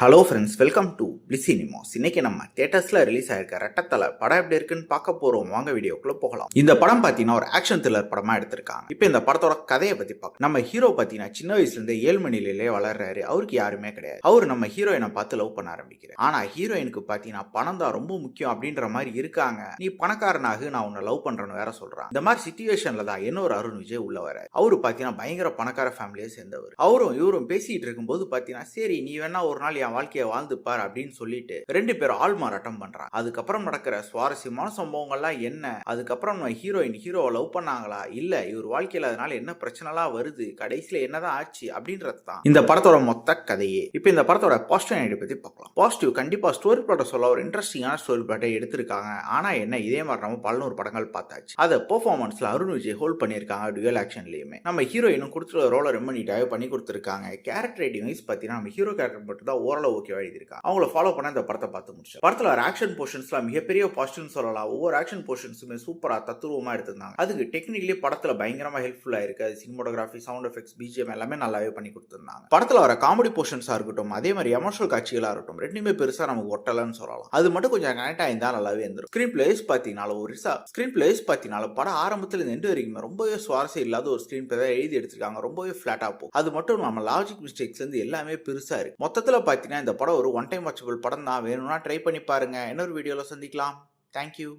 Hello friends, welcome to பிளி cinemas. இன்னைக்கு நம்ம தியேட்டர்ஸ்ல ரிலீஸ் ஆயிருக்க ரெட்டத்தலை படம் எப்படி இருக்குன்னு பார்க்க போறோம். வாங்க வீடியோக்குள்ள போகலாம். இந்த படம் பார்த்தீங்கன்னா ஒரு ஆக்ஷன் த்ரில்லர் படமா எடுத்திருக்காங்க. இப்போ இந்த படத்தோட கதையை பத்தி பார்க்கலாம். நம்ம ஹீரோ பார்த்தீங்கன்னா சின்ன வயசுல இருந்து ஏழ்மணிலே வளர்றாரு. அவருக்கு யாருமே கிடையாது. அவரு நம்ம ஹீரோயினை பார்த்து லவ் பண்ண ஆரம்பிக்கிறார். ஆனா ஹீரோயினுக்கு பார்த்தீங்கன்னா பணம் தான் ரொம்ப முக்கியம் அப்படின்ற மாதிரி இருக்காங்க. நீ பணக்காரனாக நான் உன்னை லவ் பண்றேன்னு வேற சொல்றான். இந்த மாதிரி சிச்சுவேஷன்ல தான் இன்னொரு அருண் விஜய் உள்ள வர. அவரு பார்த்தீங்கன்னா பயங்கர பணக்கார ஃபேமிலியை சேர்ந்தவர். அவரும் இவரும் பேசிட்டு இருக்கும்போது பார்த்தீங்கன்னா சரி நீ வேணா ஒரு நாள் வாழ்க்கையை வாழ்ந்து பார் அப்படின்னு சொல்லிட்டு ரெண்டு பேரும் ஆள் மாறாட்டம் பண்றாங்க. அதுக்கப்புறம் நடக்கிற சுவாரஸ்யமான சம்பவங்கள்லாம் என்ன, அதுக்கப்புறம் ஹீரோவை லவ் பண்ணாங்களா, இல்ல இவர் வாழ்க்கையில அதனால என்ன பிரச்சனைலாம் வருது, கடைசியில என்னதான் ஆச்சு அப்படின்றது தான் இந்த படத்தோட மொத்த கதையே. இப்போ இந்த படத்தோட பாசிட்டிவ் ஐடியா பத்தி பார்க்கலாம். பாசிட்டிவ் கண்டிப்பா ஸ்டோரி பிளாட்டை சொல்ல ஒரு இன்ட்ரெஸ்டிங்கான ஸ்டோரி பிளாட்டை எடுத்திருக்காங்க. ஆனா என்ன இதே மாதிரி நம்ம 11 படங்கள் பார்த்தாச்சு. அதை பெர்ஃபார்மன்ஸ்ல அருண் விஜய் ஹோல்ட் பண்ணியிருக்காங்க. டுவல் ஆக்ஷன்லயுமே நம்ம ஹீரோயினும் கொடுத்துருக்க ரோலை ரொம்ப நீட்டாவே பண்ணி கொடுத்துருக்காங்க. கேரக்டர் ரைட்டிங் வைஸ் பார்த்தீங்கன்னா நம்ம ஹீரோ கேரக்டர் மட்டும் தான் ஓரளவு ஓகே எழுதியிருக்காங்க. அவங்கள ஃபாலோ பண்ண இந்த படத்தை பார்த்து முடிச்சு. படத்துல ஒரு ஆக்ஷன் போர்ஷன்ஸ்லாம் மிகப்பெரிய பாசிட்டிவ்னு சொல்லலாம். ஒவ்வொரு ஆக்ஷன் போர்ஷன்ஸுமே சூப்பரா தத்துருவமா எடுத்திருந்தாங்க. அதுக்கு டெக்னிக்கலி படத்துல பயங்கரமா ஹெல்ப்ஃபுல்லா இருக்கு. அது சினிமோட்டோகிராஃபி, சவுண்ட் எஃபெக்ட்ஸ், பிஜிஎம் எல்லாமே நல்லாவே பண்ணி கொடுத்திருந்தாங்க. படத்துல வர காமெடி போர்ஷன்ஸா இருக்கட்டும், அதே மாதிரி எமோஷனல் காட்சிகளா இருக்கட்டும், ரெண்டுமே பெருசா நமக்கு ஒட்டலன்னு சொல்லலாம். அது மட்டும் கொஞ்சம் கனெக்ட் ஆயிருந்தா நல்லாவே இருந்துரும். ஸ்கிரீன் பிளேஸ் பார்த்தீங்கன்னா படம் ஆரம்பத்துல இருந்து எண்டு வரைக்கும் ரொம்பவே சுவாரஸ்யம் இல்லாத ஒரு ஸ்கிரீன் பிளே தான் எழுதி எடுத்திருக்காங்க. ரொம்பவே ஃபிளாட்டா போகும். அது மட்டும் நம்ம லாஜிக் மிஸ்டேக்ஸ் வந்து எல்லாமே பெருசா இருக்கு. மொத்தத்துல பார்த்தீங்கன்னா இந்த படம் ஒரு ஒன் டைம் வாட்சபிள் படம் தான். வேணும்னா ட்ரை பண்ணி பாருங்க. இன்னொரு வீடியோல சந்திக்கலாம். தேங்க்யூ.